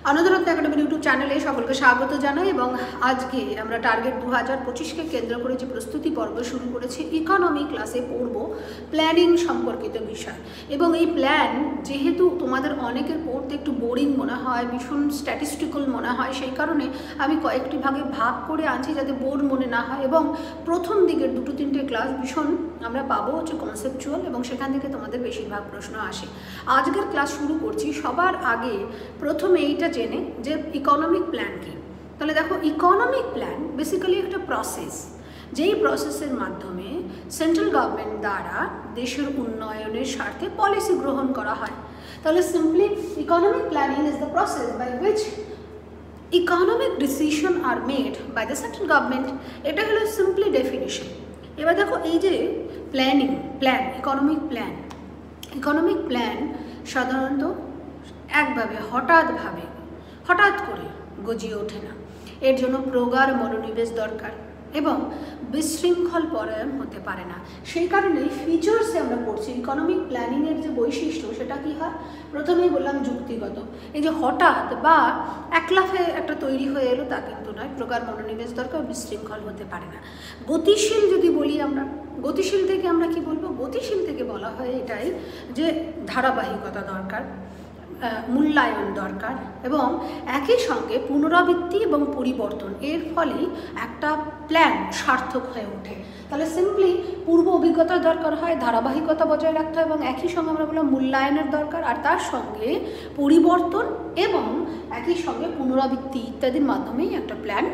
আনন্দরত্ন academy YouTube চ্যানেলে সকলকে স্বাগত জানাই এবং আজকে আমরা টার্গেট 2025কে কেন্দ্র করে যে প্রস্তুতি পর্ব শুরু করেছি ইকোনমি ক্লাসে পড়ব প্ল্যানিং সম্পর্কিত বিষয়। এবং এই প্ল্যান যেহেতু তোমাদের অনেকের পড়তে একটু বোরিং মনে হয়, ভীষণ স্ট্যাটিস্টিক্যাল মনে হয়, সেই কারণে আমি কয়েকটি ভাগে ভাগ করে আনছি যাতে বোর মনে না হয়। এবং প্রথম দিকের 2-3টে ক্লাস ভীষণ আমরা পাবো হচ্ছে কনসেপচুয়াল এবং সেখান থেকে তোমাদের বেশিরভাগ প্রশ্ন আসে। আজকের ক্লাস শুরু করছি সবার আগে প্রথমে এইটা জেনে যে ইকোনমিক প্ল্যান কি। তাহলে দেখো, ইকোনমিক প্ল্যান বেসিক্যালি একটা প্রসেস, যেই প্রসেসের মাধ্যমে সেন্ট্রাল গভর্নমেন্ট দ্বারা দেশের উন্নয়নের স্বার্থে পলিসি গ্রহণ করা হয়। তাহলে simply economic planning is the process by which economic decision are made by the central government. এটা হলো সিম্পলি ডেফিনিশন। এবার দেখো, এই যে ইকোনমিক প্ল্যান সাধারণত একভাবে হঠাৎ করে গজিয়ে ওঠে না। এর জন্য প্রগাঢ় মনোনিবেশ দরকার এবং বিশৃঙ্খল পরায়ণ হতে পারে না। সেই কারণে ফিচার্সে আমরা পড়ছি ইকোনমিক প্ল্যানিংয়ের যে বৈশিষ্ট্য সেটা কি হয়, প্রথমেই বললাম যুক্তিগত। এই যে হঠাৎ বা এক লাফে একটা তৈরি হয়ে এলো তা কিন্তু নয়, প্রগাঢ় মনোনিবেশ দরকার, বিশৃঙ্খল হতে পারে না। গতিশীল যদি বলি আমরা, গতিশীল থেকে আমরা কি বলবো, গতিশীল থেকে বলা হয় এটাই যে ধারাবাহিকতা দরকার, মূল্যায়ন দরকার এবং একই সঙ্গে পুনরাবৃত্তি এবং পরিবর্তন, এর ফলেই একটা প্ল্যান সার্থক হয়ে ওঠে। তাহলে সিম্পলি পূর্ব অভিজ্ঞতা দরকার হয়, ধারাবাহিকতা বজায় রাখতে হয় এবং একই সঙ্গে আমরা বললাম মূল্যায়নের দরকার, আর তার সঙ্গে পরিবর্তন এবং একই সঙ্গে পুনরাবৃত্তি ইত্যাদির মাধ্যমেই একটা প্ল্যান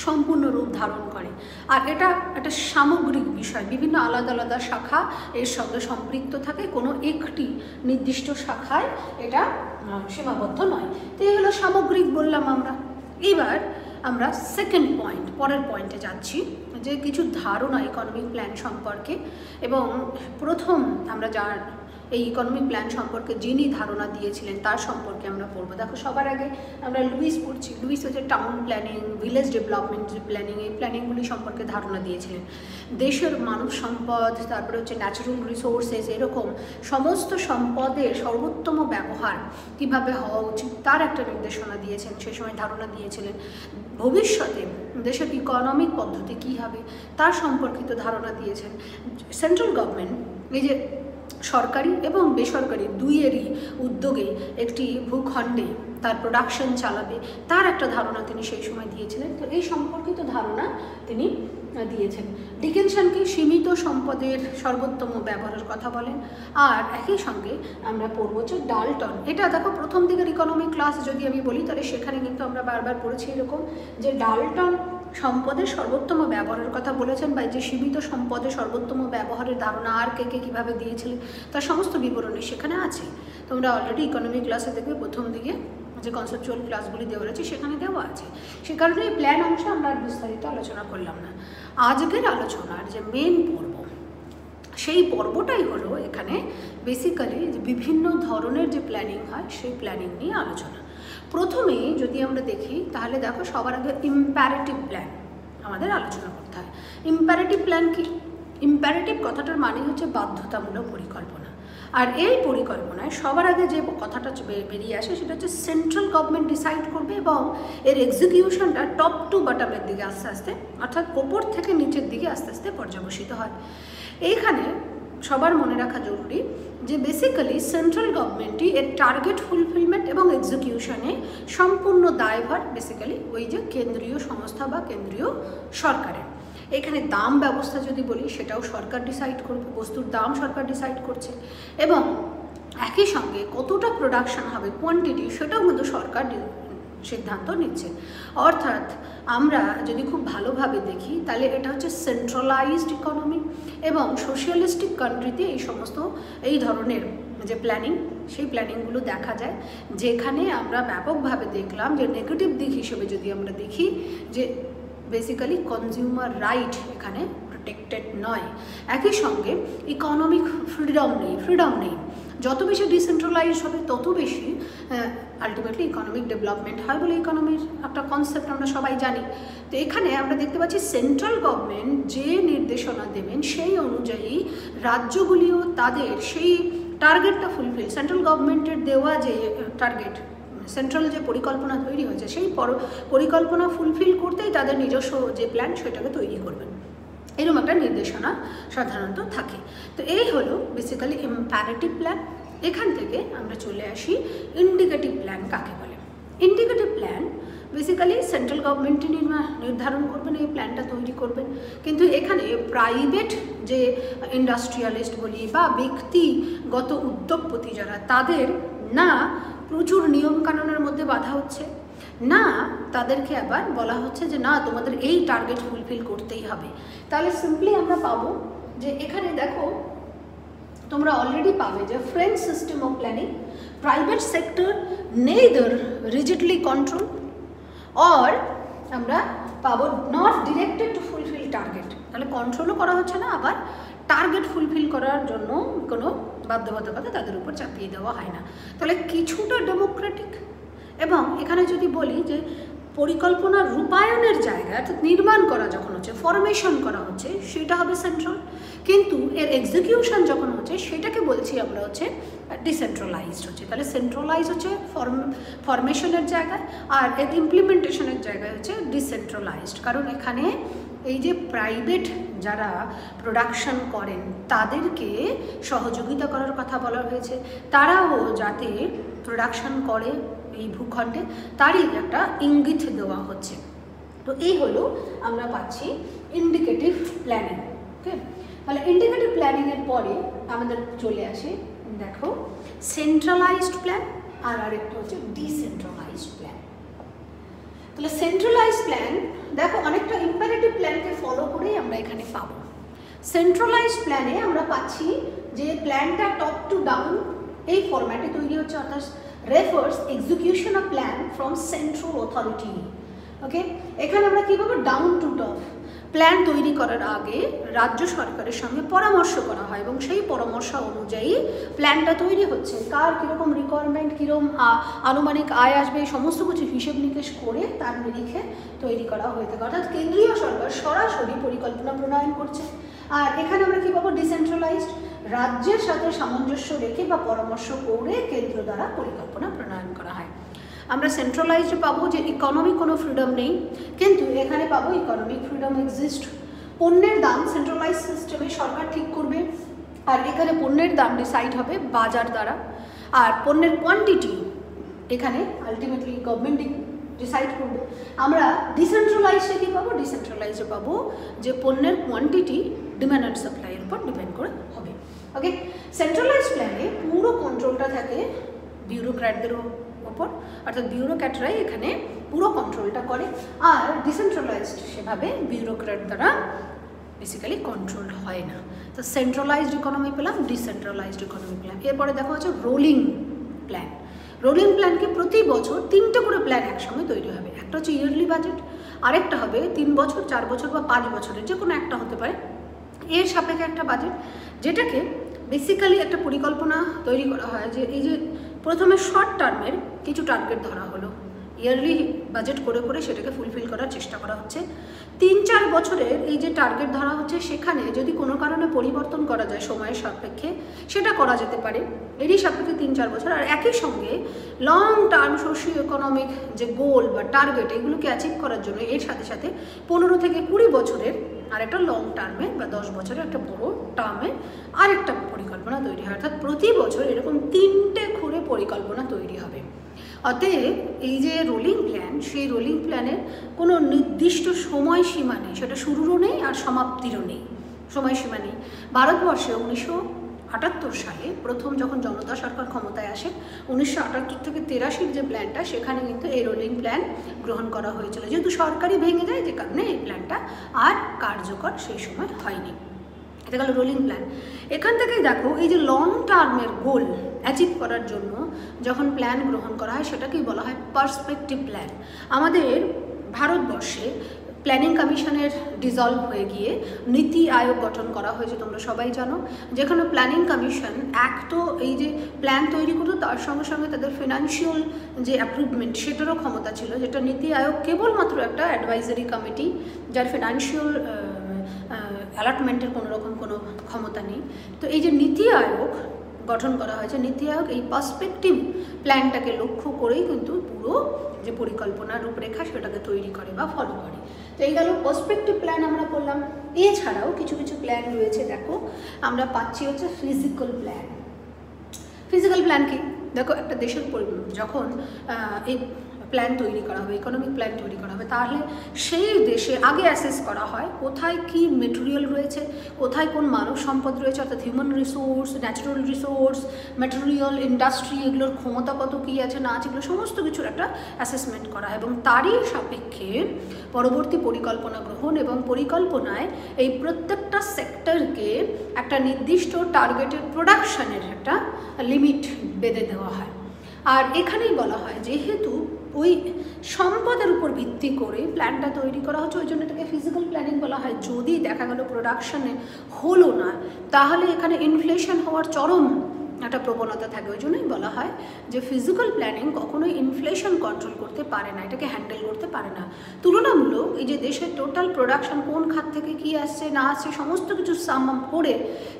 সম্পূর্ণ রূপ ধারণ করে। আর এটা একটা সামগ্রিক বিষয়, বিভিন্ন আলাদা আলাদা শাখা এর সঙ্গে সম্পৃক্ত থাকে, কোনো একটি নির্দিষ্ট শাখায় এটা সীমাবদ্ধ নয়। তো এই হলো সামগ্রিক বললাম আমরা। এবার আমরা সেকেন্ড পয়েন্ট, পরের পয়েন্টে যাচ্ছি যে কিছু ধারণা ইকোনমিক প্ল্যান সম্পর্কে। এবং প্রথম আমরা যার এই ইকোনমিক প্ল্যান সম্পর্কে যিনি ধারণা দিয়েছিলেন তার সম্পর্কে আমরা পড়বো। দেখো, সবার আগে আমরা লুইস পড়ছি। লুইস হচ্ছে town planning, village development planning, এই প্ল্যানিংগুলি সম্পর্কে ধারণা দিয়েছিলেন। দেশের মানব সম্পদ, তারপরে হচ্ছে ন্যাচারাল রিসোর্সেস, এরকম সমস্ত সম্পদের সর্বোত্তম ব্যবহার কীভাবে হওয়া উচিত তার একটা নির্দেশনা দিয়েছেন, সেই সময় ধারণা দিয়েছিলেন। ভবিষ্যতে দেশের ইকোনমিক পদ্ধতি কী হবে তার সম্পর্কিত ধারণা দিয়েছেন। সেন্ট্রাল গভর্নমেন্ট এই যে সরকারি এবং বেসরকারি দুইয়েরই উদ্যোগে একটি ভূখণ্ডে তার প্রোডাকশন চালাবে তার একটা ধারণা তিনি সেই সময় দিয়েছিলেন। তো এই সম্পর্কিত ধারণা তিনি দিয়েছেন। ডিকেনসনকে সীমিত সম্পদের সর্বোত্তম ব্যবহারের কথা বলেন। আর একই সঙ্গে আমরা পড়ব হচ্ছে ডাল্টন। এটা দেখো, প্রথম দিকের ইকোনমিক ক্লাস যদি আমি বলি তাহলে সেখানে কিন্তু আমরা বারবার পড়েছি এরকম যে ডাল্টন সম্পদের সর্বোত্তম ব্যবহারের কথা বলেছেন, বা যে সীমিত সম্পদের সর্বোত্তম ব্যবহারের ধারণা আর কে কীভাবে দিয়েছিলেন তার সমস্ত বিবরণী সেখানে আছে। তোমরা অলরেডি ইকোনমিক ক্লাসে দেখবে প্রথম দিকে যে কনসেপচুয়াল ক্লাসগুলি দেওয়া আছে সেখানে দেওয়া আছে। সে কারণে এই প্ল্যান অংশে আমরা আর বিস্তারিত আলোচনা করলাম না। আজকের আলোচনার যে মেন পর্ব, সেই পর্বটাই হলো এখানে বেসিক্যালি যে বিভিন্ন ধরনের যে প্ল্যানিং হয় সেই প্ল্যানিং নিয়ে আলোচনা। প্রথমে যদি আমরা দেখি তাহলে দেখো, সবার আগে ইম্প্যারেটিভ প্ল্যান আমাদের আলোচনা করতে হয়। ইম্প্যারেটিভ প্ল্যান কি? ইম্প্যারেটিভ কথাটার মানে হচ্ছে বাধ্যতামূলক পরিকল্পনা। আর এই পরিকল্পনায় সবার আগে যে কথাটা বেরিয়ে আসে সেটা হচ্ছে সেন্ট্রাল গভর্নমেন্ট ডিসাইড করবে এবং এর এক্সিকিউশনটা টপ টু বটমের দিকে আস্তে আস্তে, অর্থাৎ ওপর থেকে নিচের দিকে আস্তে আস্তে পর্যবসিত হয়। এইখানে সবার মনে রাখা জরুরি যে বেসিক্যালি সেন্ট্রাল গভর্নমেন্টই এর টার্গেট ফুলফিলমেন্ট এবং এক্সিকিউশনে সম্পূর্ণ দায়ভার বেসিক্যালি ওই যে কেন্দ্রীয় সংস্থা বা কেন্দ্রীয় সরকারের। এখানে দাম ব্যবস্থা যদি বলি সেটাও সরকার ডিসাইড করবে, বস্তুর দাম সরকার ডিসাইড করছে এবং একই সঙ্গে কতটা প্রোডাকশন হবে, কোয়ান্টিটি, সেটাও কিন্তু সরকার সিদ্ধান্ত নিচ্ছে। অর্থাৎ আমরা যদি খুব ভালোভাবে দেখি তাহলে এটা হচ্ছে সেন্ট্রালাইজড ইকোনমি এবং সোশ্যালিস্টিক কান্ট্রিতে এই সমস্ত এই ধরনের যে প্ল্যানিং সেই প্ল্যানিংগুলো দেখা যায়, যেখানে আমরা ব্যাপকভাবে দেখলাম যে নেগেটিভ দিক হিসেবে যদি আমরা দেখি যে বেসিক্যালি কনজিউমার রাইট এখানে প্রোটেক্টেড নয়। একই সঙ্গে ইকোনমিক ফ্রিডম নেই। যত বেশি ডিসেন্ট্রালাইজ হবে তত বেশি আলটিমেটলি ইকোনমিক ডেভেলপমেন্ট হয় বলে ইকোনমির একটা কনসেপ্ট আমরা সবাই জানি। তো এখানে আমরা দেখতে পাচ্ছি সেন্ট্রাল গভর্নমেন্ট যে নির্দেশনা দেবেন সেই অনুযায়ী রাজ্যগুলিও তাদের সেই টার্গেটটা ফুলফিল, সেন্ট্রাল গভর্নমেন্টের দেওয়া যে টার্গেট সেন্ট্রাল যে পরিকল্পনা তৈরি হয়েছে সেই পরিকল্পনা ফুলফিল করতেই তাদের নিজস্ব যে প্ল্যান সেটাকে তৈরি করবেন, এরকম একটা নির্দেশনা সাধারণত থাকে। তো এই হলো বেসিক্যালি ইম্পারেটিভ প্ল্যান। এখান থেকে আমরা চলে আসি ইন্ডিকেটিভ প্ল্যান কাকে বলে। ইন্ডিকেটিভ প্ল্যান বেসিক্যালি সেন্ট্রাল গভর্নমেন্টই নির্ধারণ করবেন, এই প্ল্যানটা তৈরি করবেন, কিন্তু এখানে প্রাইভেট যে ইন্ডাস্ট্রিয়ালিস্ট বলি বা ব্যক্তিগত উদ্যোগপতি যারা, তাদের না প্রচুর নিয়মকানুনের মধ্যে বাধা হচ্ছে, না তাদেরকে আবার বলা হচ্ছে যে না তোমাদের এই টার্গেট ফুলফিল করতেই হবে। তাহলে সিম্পলি আমরা পাবো যে এখানে দেখো তোমরা অলরেডি পাবে যে French system of planning, private sector neither rigidly control or আমরা পাবো not directed to fulfil target. তাহলে কন্ট্রোলও করা হচ্ছে না, আবার টার্গেট ফুলফিল করার জন্য কোনো বাধ্যবাধকতা তাদের উপর চাপিয়ে দেওয়া হয় না। তাহলে কিছুটা ডেমোক্রেটিক। এবং এখানে যদি বলি যে পরিকল্পনার রূপায়ণের জায়গা অর্থাৎ নির্মাণ করা যখন হচ্ছে, ফরমেশন করা হচ্ছে, সেটা হবে সেন্ট্রাল, কিন্তু এর এক্সিকিউশন যখন হচ্ছে সেটাকে বলছি আমরা হচ্ছে ডিসেন্ট্রালাইজড হচ্ছে। তাহলে সেন্ট্রালাইজ হচ্ছে ফরমেশনের জায়গায়, আর এর ইমপ্লিমেন্টেশনের জায়গায় হচ্ছে ডিসেন্ট্রালাইজড। কারণ এখানে এই যে প্রাইভেট যারা প্রোডাকশন করেন তাদেরকে সহযোগিতা করার কথা বলা হয়েছে, তারাও যাতে প্রোডাকশন করে এই ভূখণ্ডে তারই একটা ইঙ্গিত দেওয়া হচ্ছে। তো এই হলো আমরা পাচ্ছি ইন্ডিকেটিভ প্ল্যানিং। ওকে, তাহলে ইন্ডিকেটিভ প্ল্যানিংয়ের পরে আমাদের চলে আসে দেখো সেন্ট্রালাইজড প্ল্যান, আর আরেকটা হচ্ছে ডিসেন্ট্রালাইজড প্ল্যান। তাহলে সেন্ট্রালাইজড প্ল্যান দেখো অনেকটা ইম্পারেটিভ প্ল্যানকে ফলো করেই আমরা এখানে পাবো। সেন্ট্রালাইজড প্ল্যানে আমরা পাচ্ছি যে প্ল্যানটা টপ টু ডাউন এই ফরম্যাটে তৈরি হচ্ছে, অর্থাৎ refers execution of plan from central authority. ওকে, এখানে আমরা কী পাবো, ডাউন টু টপ প্ল্যান তৈরি করার আগে রাজ্য সরকারের সঙ্গে পরামর্শ করা হয় এবং সেই পরামর্শ অনুযায়ী প্ল্যানটা তৈরি হচ্ছে। কার কীরকম রিকোয়ারমেন্ট, কীরকম আনুমানিক আয় আসবে, এই সমস্ত কিছু হিসেব নিকেশ করে তার নিরিখে তৈরি করা হয়ে থাকে। অর্থাৎ কেন্দ্রীয় সরকার সরাসরি পরিকল্পনা প্রণয়ন করছে। আর এখানে আমরা কী পাবো, ডিসেন্ট্রালাইজড, রাজ্যের সাথে সামঞ্জস্য রেখে বা পরামর্শ করে কেন্দ্র দ্বারা পরিকল্পনা প্রণয়ন করা হয়। আমরা সেন্ট্রালাইজড পাবো যে ইকোনমিক কোনো ফ্রিডম নেই, কিন্তু এখানে পাবো ইকোনমিক ফ্রিডম এক্সিস্ট। পণ্যের দাম সেন্ট্রালাইজ সিস্টেমে সরকার ঠিক করবে, আর এখানে পণ্যের দাম ডিসাইড হবে বাজার দ্বারা, আর পণ্যের কোয়ান্টিটি এখানে আলটিমেটলি গভর্নমেন্ট ডিসাইড করবে। আমরা ডিসেন্ট্রালাইজে কী পাবো, ডিসেন্ট্রালাইজে পাবো যে পণ্যের কোয়ান্টিটি ডিমান্ড অ্যান্ড সাপ্লাইয়ের উপর ডিপেন্ড করে হবে। ওকে, সেন্ট্রালাইজ প্ল্যানে পুরো কন্ট্রোলটা থাকে বিউরোক্র্যাটদের ওপর, অর্থাৎ বিউরোক্র্যাটরাই এখানে পুরো কন্ট্রোলটা করে, আর ডিসেন্ট্রালাইজড সেভাবে বিউরোক্র্যাট দ্বারা বেসিক্যালি কন্ট্রোল হয় না। তো সেন্ট্রালাইজড ইকোনমি পেলাম, ডিসেন্ট্রালাইজড ইকোনমি পেলাম। এরপরে দেখা হচ্ছে রোলিং প্ল্যান। রোলিং প্ল্যানকে প্রতি বছর 3টে করে প্ল্যান একসঙ্গে তৈরি হবে। একটা হচ্ছে ইয়ারলি বাজেট, আরেকটা হবে 3 বছর, 4 বছর বা 5 বছরের যে কোনো একটা হতে পারে, এর সাপেক্ষে একটা বাজেট, যেটাকে বেসিক্যালি একটা পরিকল্পনা তৈরি করা হয় যে এই যে প্রথমে শর্ট টার্মের কিছু টার্গেট ধরা হলো, ইয়ারলি বাজেট করে করে সেটাকে ফুলফিল করার চেষ্টা করা হচ্ছে। 3-4 বছরের এই যে টার্গেট ধরা হচ্ছে সেখানে যদি কোনো কারণে পরিবর্তন করা যায় সময়ের সাপেক্ষে সেটা করা যেতে পারে, এরই সাপেক্ষে 3-4 বছর। আর একই সঙ্গে লং টার্ম সোশিও ইকোনমিক যে গোল বা টার্গেট এগুলোকে অ্যাচিভ করার জন্য এর সাথে সাথে 15 থেকে 20 বছরের আরেকটা লং টার্মে বা 10 বছরের একটা বড় টার্মে আরেকটা পরিকল্পনা তৈরি হয়। অর্থাৎ প্রতি বছর এরকম 3টে করে পরিকল্পনা তৈরি হবে। অতএব এই যে রোলিং প্ল্যান, সেই রোলিং প্ল্যানের কোনো নির্দিষ্ট সময়সীমা নেই, সেটা শুরুরও নেই আর সমাপ্তিরও নেই, সময়সীমা নেই। ভারতবর্ষে 1978 সালে প্রথম যখন জনতা সরকার ক্ষমতায় আসে, 1978 থেকে 83 যে প্ল্যানটা, সেখানে কিন্তু এই রোলিং প্ল্যান গ্রহণ করা হয়েছিল, যেহেতু সরকারই ভেঙে যায় যে কারণে এই প্ল্যানটা আর কার্যকর সেই সময় হয়নি। এটা গেল রোলিং প্ল্যান। এখান থেকেই দেখো এই যে লং টার্মের গোল অ্যাচিভ করার জন্য যখন প্ল্যান গ্রহণ করা হয় সেটাকেই বলা হয় পার্সপেক্টিভ প্ল্যান। আমাদের ভারতবর্ষে প্ল্যানিং কমিশনের ডিজলভ হয়ে গিয়ে নীতি আয়োগ গঠন করা হয়েছে, তোমরা সবাই জানো, যেখানে প্ল্যানিং কমিশন এক তো এই যে প্ল্যান তৈরি করতো, তার সঙ্গে সঙ্গে তাদের ফিনান্সিয়াল যে অ্যাপ্রুভমেন্ট সেটারও ক্ষমতা ছিল, যেটা নীতি আয়োগ কেবলমাত্র একটা অ্যাডভাইজারি কমিটি, যার ফিনান্সিয়াল অ্যালটমেন্টের কোনো রকম কোনো ক্ষমতা নেই। তো এই যে নীতি আয়োগ গঠন করা হয়েছে। নীতি আয়োগ এই পার্সপেক্টিভ প্ল্যানটাকে লক্ষ্য করেই কিন্তু পুরো যে পরিকল্পনা রূপরেখা সেটাকে তৈরি করে বা ফলো করে। তো এই গেল পার্সপেক্টিভ প্ল্যান আমরা করলাম। এছাড়াও কিছু কিছু প্ল্যান রয়েছে, দেখো আমরা পাচ্ছি হচ্ছে ফিজিক্যাল প্ল্যান। ফিজিক্যাল প্ল্যান কি? দেখো একটা দেশের যখন এই প্ল্যান তৈরি করা হবে, ইকোনমিক প্ল্যান তৈরি করা হবে, তাহলে সেই দেশে আগে অ্যাসেস করা হয় কোথায় কি মেটেরিয়াল রয়েছে, কোথায় কোন মানব সম্পদ রয়েছে, অর্থাৎ human resource, natural resource, material, industry, এগুলোর ক্ষমতা কত কী আছে না আছে, এগুলো সমস্ত কিছুর একটা অ্যাসেসমেন্ট করা হয় এবং তারই সাপেক্ষে পরবর্তী পরিকল্পনা গ্রহণ এবং পরিকল্পনায় এই প্রত্যেকটা সেক্টরকে একটা নির্দিষ্ট টার্গেটেড প্রোডাকশানের একটা লিমিট বেঁধে দেওয়া হয়। আর এখানেই বলা হয় যেহেতু ওই সম্পদের উপর ভিত্তি করে প্ল্যানটা তৈরি করা হচ্ছে, ওই জন্য এটাকে ফিজিক্যাল প্ল্যানিং বলা হয়। যদি দেখা গেল প্রোডাকশানে হলো না, তাহলে এখানে ইনফ্লেশন হওয়ার চরম একটা প্রবণতা থাকে। ওই জন্যই বলা হয় যে ফিজিক্যাল প্ল্যানিং কখনোই ইনফ্লেশন কন্ট্রোল করতে পারে না, এটাকে হ্যান্ডেল করতে পারে না। তুলনামূলক এই যে দেশের টোটাল প্রোডাকশন কোন খাত থেকে কী আসছে না আসছে সমস্ত কিছু সাম করে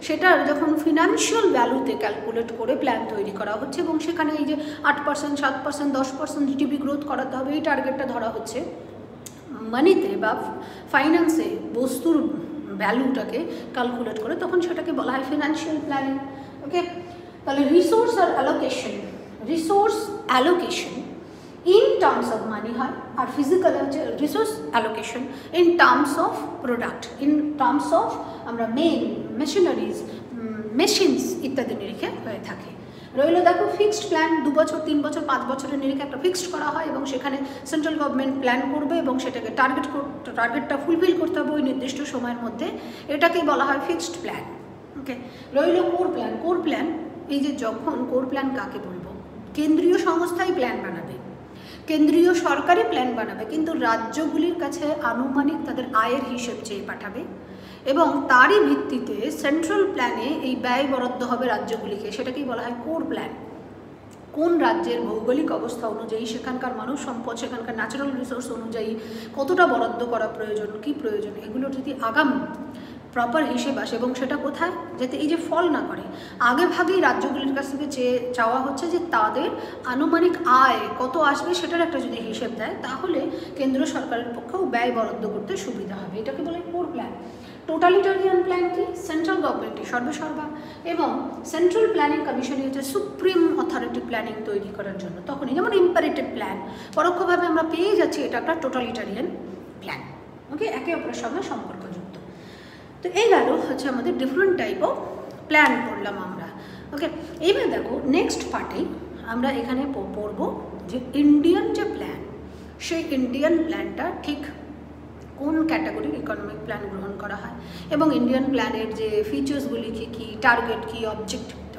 সেটার যখন ফিনান্সিয়াল ভ্যালুতে ক্যালকুলেট করে প্ল্যান তৈরি করা হচ্ছে এবং সেখানে এই যে 8%, 7%, 10% জিডিপি গ্রোথ করাতে হবে, এই টার্গেটটা ধরা হচ্ছে। মানিতে বা ফাইন্যান্সে বস্তুর ভ্যালুটাকে ক্যালকুলেট করে তখন সেটাকে বলা হয় ফিনান্সিয়াল প্ল্যানিং। ওকে, তাহলে resource allocation in terms of money হয়, আর ফিজিক্যাল হচ্ছে resource allocation in terms of product, in terms of আমরা মেশিনারিজ, মেশিনস ইত্যাদি নিরিখে হয়ে থাকে। রইল দেখো ফিক্সড প্ল্যান, 2 বছর, 3 বছর, 5 বছরের নিরিখে একটা ফিক্সড করা হয় এবং সেখানে সেন্ট্রাল গভর্নমেন্ট প্ল্যান করবে এবং সেটাকে টার্গেটটা ফুলফিল করতে হবে ওই নির্দিষ্ট সময়ের মধ্যে, এটাকেই বলা হয় ফিক্সড প্ল্যান। ওকে, রইল কোর প্ল্যান। এই যে যখন কোর প্ল্যান কাকে বলবো, কেন্দ্রীয় সংস্থাই প্ল্যান বানাবে, কেন্দ্রীয় সরকারি প্ল্যান বানাবে, কিন্তু রাজ্যগুলির কাছে আনুমানিক তাদের আয়ের হিসেব চেয়ে পাঠাবে এবং তারই ভিত্তিতে সেন্ট্রাল প্ল্যানে এই ব্যয় বরাদ্দ হবে রাজ্যগুলিকে, সেটাকেই বলা হয় কোর প্ল্যান। কোন রাজ্যের ভৌগোলিক অবস্থা অনুযায়ী, সেখানকার মানব সম্পদ, সেখানকার ন্যাচারাল রিসোর্স অনুযায়ী কতটা বরাদ্দ করা প্রয়োজন, কী প্রয়োজন, এগুলো যদি আগাম প্রপার হিসেব আসে এবং সেটা কোথায় যাতে এই যে ফল না করে, আগে ভাগেই রাজ্যগুলির কাছ থেকে চাওয়া হচ্ছে যে তাদের আনুমানিক আয় কত আসবে সেটার একটা যদি হিসেব দেয়, তাহলে কেন্দ্র সরকারের পক্ষেও ব্যয় বরাদ্দ করতে সুবিধা হবে। এটাকে বলে কোর প্ল্যান। টোটালিটারিয়ান প্ল্যান কি? সেন্ট্রাল গভর্নমেন্টই সর্বেসর্বা এবং সেন্ট্রাল প্ল্যানিং কমিশনই হচ্ছে সুপ্রিম অথরিটি প্ল্যানিং তৈরি করার জন্য। তখনই যেমন ইম্পারেটিভ প্ল্যান পরোক্ষভাবে আমরা পেয়ে যাচ্ছি এটা একটা টোটালিটারিয়ান প্ল্যান। ওকে, একে অপরের সঙ্গে সম্পর্কযুক্ত। তো এই গেল হচ্ছে আমাদের ডিফারেন্ট টাইপ অফ প্ল্যান করলাম আমরা। ওকে, এইবার দেখো নেক্সট পার্টেই আমরা এখানে পড়ব যে ইন্ডিয়ান যে প্ল্যান, সেই ইন্ডিয়ান প্ল্যানটা ঠিক কোন ক্যাটাগরির ইকোনমিক প্ল্যান গ্রহণ করা হয় এবং ইন্ডিয়ান প্ল্যানের যে ফিচার্সগুলি কী কী, টার্গেট কী,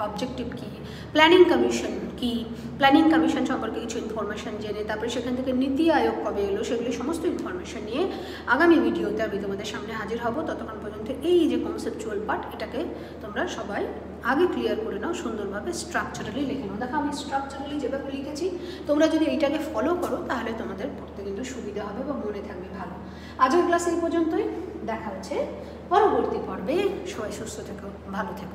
অবজেক্টিভ কী, প্ল্যানিং কমিশন কী, প্ল্যানিং কমিশন সম্পর্কে কিছু ইনফরমেশান জেনে তারপরে সেখান থেকে নীতি আয়োগ কবে এলো সেগুলি সমস্ত ইনফরমেশান নিয়ে আগামী ভিডিওতে আমি তোমাদের সামনে হাজির হব। ততক্ষণ পর্যন্ত এই যে কনসেপচুয়াল পার্ট, এটাকে তোমরা সবাই আগে ক্লিয়ার করে নাও, সুন্দরভাবে স্ট্রাকচারালি লিখে নাও। দেখো আমি স্ট্রাকচারালি যেভাবে লিখেছি, তোমরা যদি এইটাকে ফলো করো তাহলে তোমাদের পড়তে কিন্তু সুবিধা হবে বা মনে থাকবে ভালো। আজকের ক্লাস এই পর্যন্তই, দেখা হচ্ছে পরবর্তী পর্বে। সবাই সুস্থ থেকো, ভালো থেকো।